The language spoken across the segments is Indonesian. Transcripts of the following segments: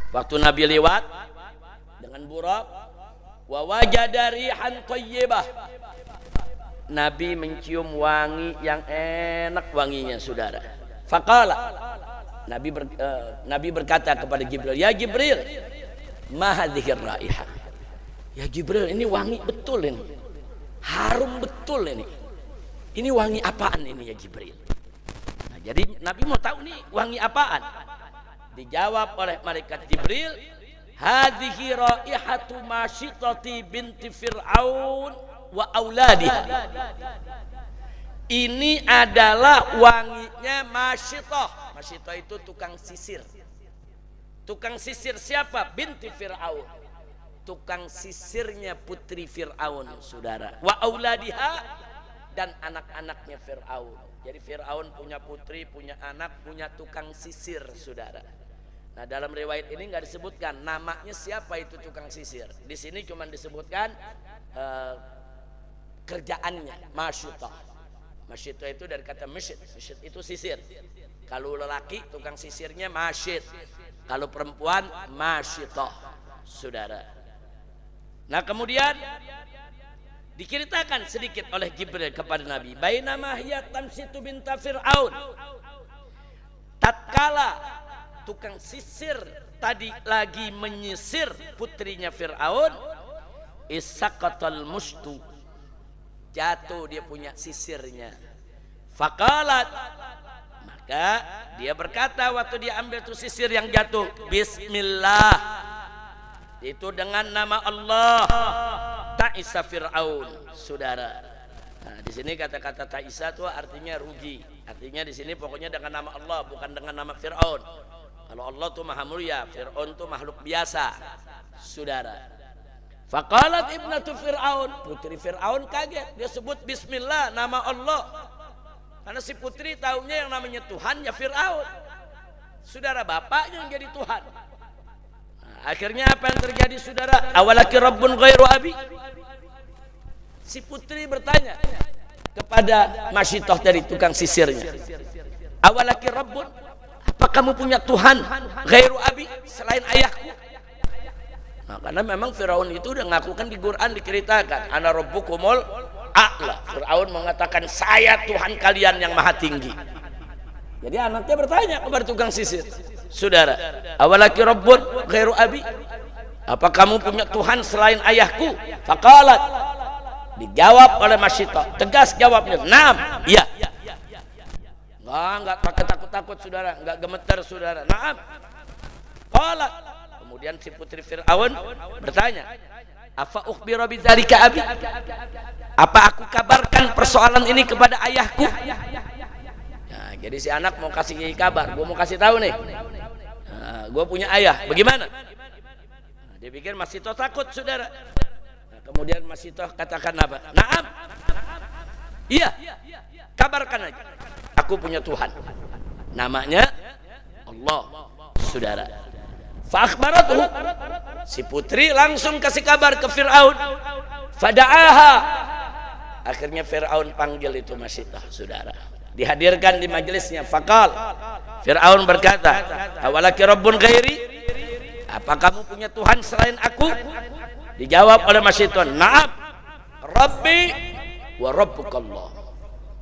Waktu Nabi lewat dengan buraq, wa wajada rihan thayyibah. Nabi mencium wangi yang enak wanginya, saudara. Faqala, Nabi berkata kepada Jibril, ya Jibril, ma hadhihi raihah. Ya Jibril, ini wangi betul ini, harum betul ini. Ini wangi apaan ini ya Jibril? Nah, jadi Nabi mau tahu nih wangi apaan. Dijawab oleh malaikat Jibril, hadhihi raihatu Masyitati binti Fir'aun wa auladiha. Ini adalah wanginya Masyitah. Masyitah itu tukang sisir. Tukang sisir siapa? Binti Fir'aun. Tukang sisirnya putri Fir'aun, saudara. Wa auladiha, dan anak-anaknya Fir'aun. Jadi Fir'aun punya putri, punya anak, punya tukang sisir, saudara. Nah, dalam riwayat ini nggak disebutkan namanya siapa itu tukang sisir. Di sini cuma disebutkan kerjaannya, Masyitah. Masyitah itu dari kata masyit. Masyit itu sisir. Kalau lelaki tukang sisirnya masyit. Kalau perempuan Masyitah, saudara. Nah, kemudian diceritakan sedikit oleh Jibril kepada Nabi. Bainama hiya tamsitu binta Fir'aun. Tatkala tukang sisir tadi lagi menyisir putrinya Fir'aun, isaqatal mustu, jatuh dia punya sisirnya. Faqalat, maka dia berkata waktu dia ambil tuh sisir yang jatuh, bismillah, itu dengan nama Allah. Ta'isa Fir'aun, saudara. Nah, di sini kata-kata ta'isa itu artinya rugi. Artinya di sini pokoknya dengan nama Allah, bukan dengan nama Fir'aun. Kalau Allah tuh maha mulia, Fir'aun tuh makhluk biasa, saudara. Faqalat ibnatu Fir'aun, putri Fir'aun kaget. Dia sebut bismillah, nama Allah. Karena si putri tahunya yang namanya Tuhan ya Fir'aun. Saudara, bapaknya yang jadi Tuhan. Nah, akhirnya apa yang terjadi, saudara? Awalaki rabbun ghairu abi. Si putri bertanya kepada Masyitah dari tukang sisirnya, awalaki rabbun, apa kamu punya Tuhan ghairu abi, selain ayahku? Nah, karena memang Firaun itu udah ngakukan di Quran, diceritakan ana rabbukumul a'la. Firaun mengatakan saya Tuhan kalian yang maha tinggi. Jadi anaknya bertanya kepada tukang sisir, saudara, awalaki rabbun ghairu abi, apa kamu punya Tuhan selain ayahku? Faqalat, dijawab oleh Masyitah, tegas jawabnya, naam, iya. Enggak pakai takut-takut, saudara, enggak gemeter, saudara. Naam. Qalat, kemudian si putri Fir'aun bertanya, afa ukhbira bidzalika abi, apa aku kabarkan persoalan ini kepada ayahku? Nah, jadi si anak mau kasih kabar, gue mau kasih tahu nih, nah, gue punya ayah, bagaimana? Nah, dia pikir Masyitah takut, saudara. Nah, kemudian Masyitah katakan apa? Naam, iya, kabarkan aja, aku punya Tuhan, namanya Allah, saudara. Fa'akhbaratuhu, si putri langsung kasih kabar ke Fir'aun. Fada'aha, akhirnya Fir'aun panggil itu Masyitah, saudara. Dihadirkan di majelisnya. Faqal, Fir'aun berkata, awalaki rabbun ghairi, apa kamu punya Tuhan selain aku? Dijawab oleh Masyitah, na'am, rabbi wa rabbukallah.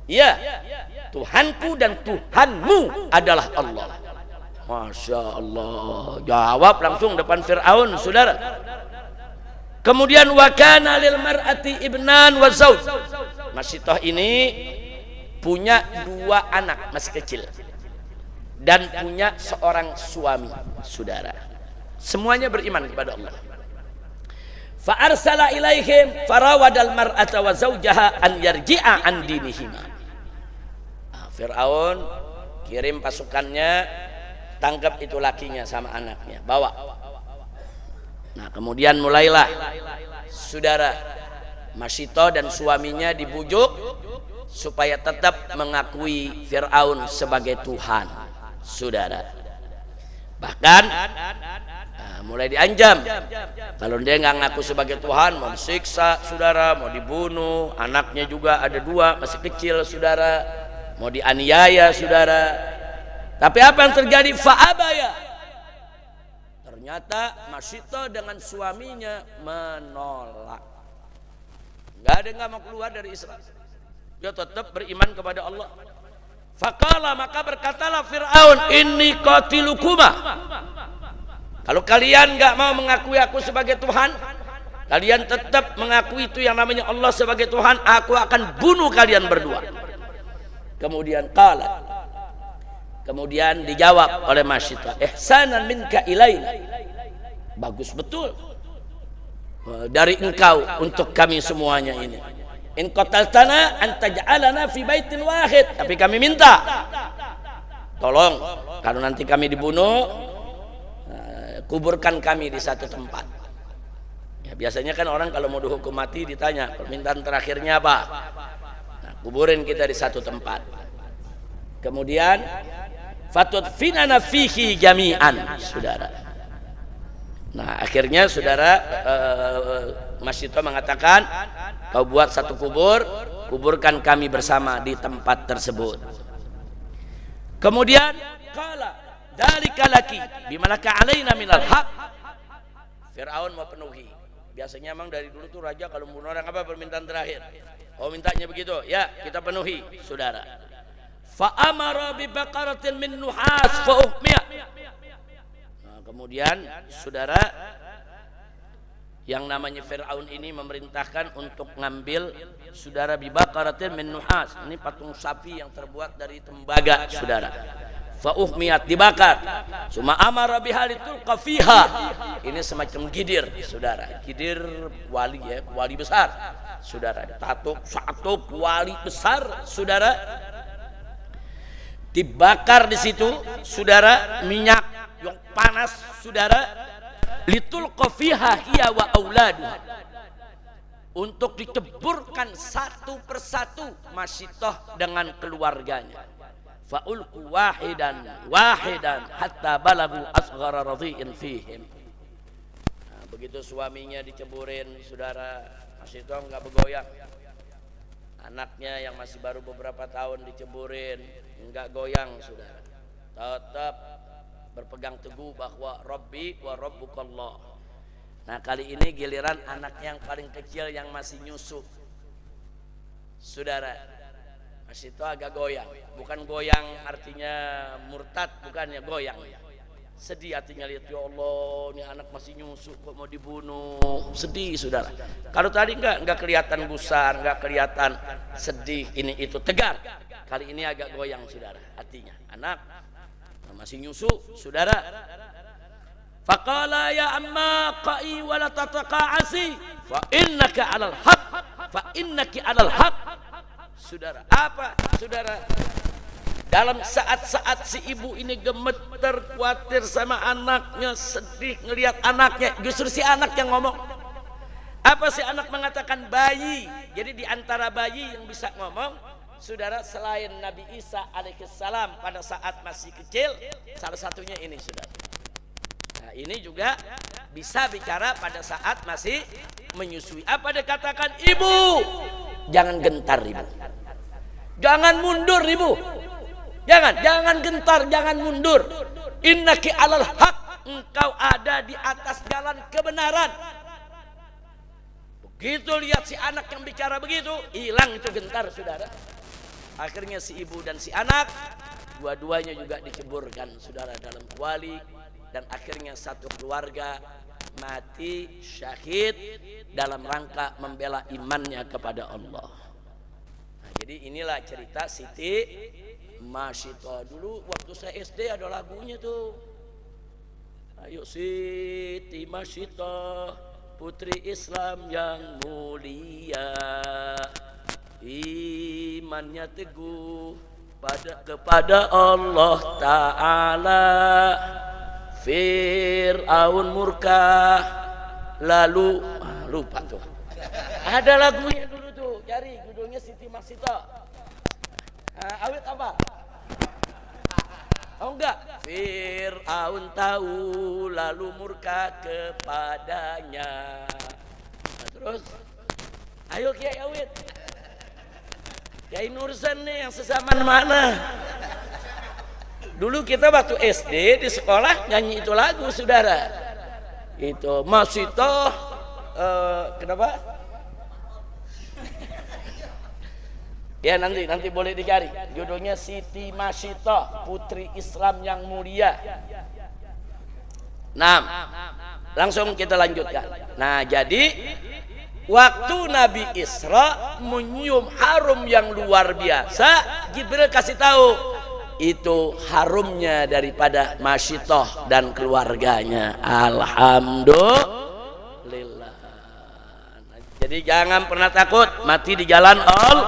Iya, Tuhanku dan Tuhanmu adalah Allah. Masya Allah, jawab langsung depan Fir'aun, saudara. Kemudian wa kana lil mar'ati ibnan wa zauj. Masyitah ini punya 2 anak masih kecil dan punya seorang suami, saudara. Semuanya beriman kepada Allah. Fa arsala ilaihim farawadal mar'ata wa zaujaha an yarji'a an dinihima. Fir'aun kirim pasukannya, tangkap itu lakinya sama anaknya, bawa. Nah, kemudian mulailah, saudara, Masyitah dan suaminya dibujuk supaya tetap mengakui Fir'aun sebagai Tuhan, saudara. Bahkan mulai diancam, kalau dia nggak ngaku sebagai Tuhan mau disiksa, saudara, mau dibunuh. Anaknya juga ada 2 masih kecil, saudara, mau dianiaya, saudara. Tapi apa yang terjadi? Fa'abaya, Ternyata Masyitah dengan suaminya menolak. Nggak ada yang nggak mau keluar dari Islam. Dia tetap beriman kepada Allah. Faqala, maka berkatalah Fir'aun, inni qatilukuma. Kalau kalian nggak mau mengakui aku sebagai Tuhan, kalian tetap mengakui itu yang namanya Allah sebagai Tuhan, aku akan bunuh kalian berdua. Kemudian dijawab oleh Masyitah, ihsanan minka ilaina. Bagus betul dari engkau untuk kami semuanya ini. In qataltana an taj'alana fi baitin wahid. Tapi kami minta tolong kalau nanti kami dibunuh, kuburkan kami di satu tempat. Ya, biasanya kan orang kalau mau dihukum mati ditanya permintaan terakhirnya apa. Nah, kuburin kita di satu tempat. Kemudian fatudfinana fihi jami'an, saudara. Nah, akhirnya saudara Masyitah mengatakan, kau buat satu kubur, kuburkan kami bersama di tempat tersebut. Kemudian qala dzalika laki bimalaka alaina minal haq. Firaun mau penuhi. Biasanya memang dari dulu tuh raja kalau membunuh orang apa permintaan terakhir? Oh, mintanya begitu. Ya, kita penuhi, saudara. Fa amara bi baqaratin min nuhas fa uhmiya. Nah, kemudian saudara, yang namanya Fir'aun ini memerintahkan untuk ngambil saudara bi baqaratin min nuhas. Ini patung sapi yang terbuat dari tembaga, saudara. Fa uhmiyat, dibakar. Suma amara bihalitul qafiha. Ini semacam gidir, saudara. Gidir wali, ya, wali besar, saudara. Satu wali besar, saudara. Dibakar di situ, saudara, minyak yang panas, saudara, litul qafiha hiya wa auladuha, untuk dikeburkan satu persatu Masyitah dengan keluarganya. Fa'ulqu wahidan hatta balagu asghara radhi'in fihim. Nah, begitu suaminya diceburin, saudara, Masyitah enggak bergoyang. Anaknya yang masih baru beberapa tahun diceburin, enggak goyang, saudara. Tetap berpegang teguh bahwa Rabbi wa Rabbukallah. Nah, kali ini giliran anaknya yang paling kecil yang masih nyusu, saudara. Masyitah agak goyang. Bukan goyang artinya murtad, bukannya goyang. Sedih hatinya, lihat, ya Allah, ini anak masih nyusu kok mau dibunuh. Sedih, saudara. Kalau tadi enggak kelihatan gusar, enggak kelihatan sedih, ini itu tegar. Kali ini agak goyang, saudara, hatinya. Anak masih nyusu, saudara. Faqala ya amma qa'i wa la tataqa'asi fa innaka 'alal haq, fa innaki 'alal haq. Saudara, apa, saudara? Dalam saat-saat si ibu ini gemeter, khawatir sama anaknya, sedih ngelihat anaknya, justru si anak yang ngomong. Apa si anak mengatakan? Bayi. Jadi di antara bayi yang bisa ngomong, saudara, selain Nabi Isa alaihissalam pada saat masih kecil, salah satunya ini, saudara. Nah, ini juga bisa bicara pada saat masih menyusui. Apa dia katakan? Ibu, jangan gentar, ibu. Jangan mundur, ibu. Jangan gentar, jangan mundur. Innaki 'alal haq, engkau ada di atas jalan kebenaran. Begitu lihat si anak yang bicara begitu, hilang itu gentar, saudara. Akhirnya si ibu dan si anak dua-duanya juga diceburkan, saudara, dalam kuali, dan akhirnya satu keluarga mati syahid dalam rangka membela imannya kepada Allah. Nah, jadi inilah cerita Siti Masyitah. Dulu waktu saya SD ada lagunya tuh. Ayo Siti Masyitah, putri Islam yang mulia, imannya teguh kepada Allah Ta'ala. Fir'aun murka, lalu lupa tuh. Ada lagunya dulu tuh, cari judulnya Siti Masyitah. Awet apa? Oh enggak. Fir'aun tahu lalu murka kepadanya. Nah, terus ayo Kiai Awet, Kiai Nursan nih yang sezaman mana? Dulu kita waktu SD di sekolah nyanyi itu lagu, saudara. Itu Masitoh kenapa? Ya nanti boleh dicari. Judulnya Siti Masitoh, putri Islam yang mulia. Nah, langsung kita lanjutkan. Nah, jadi waktu Nabi Isra menyium harum yang luar biasa, Jibril kasih tahu itu harumnya daripada Masitoh dan keluarganya. Alhamdulillah. Jadi jangan pernah takut mati di jalan Allah.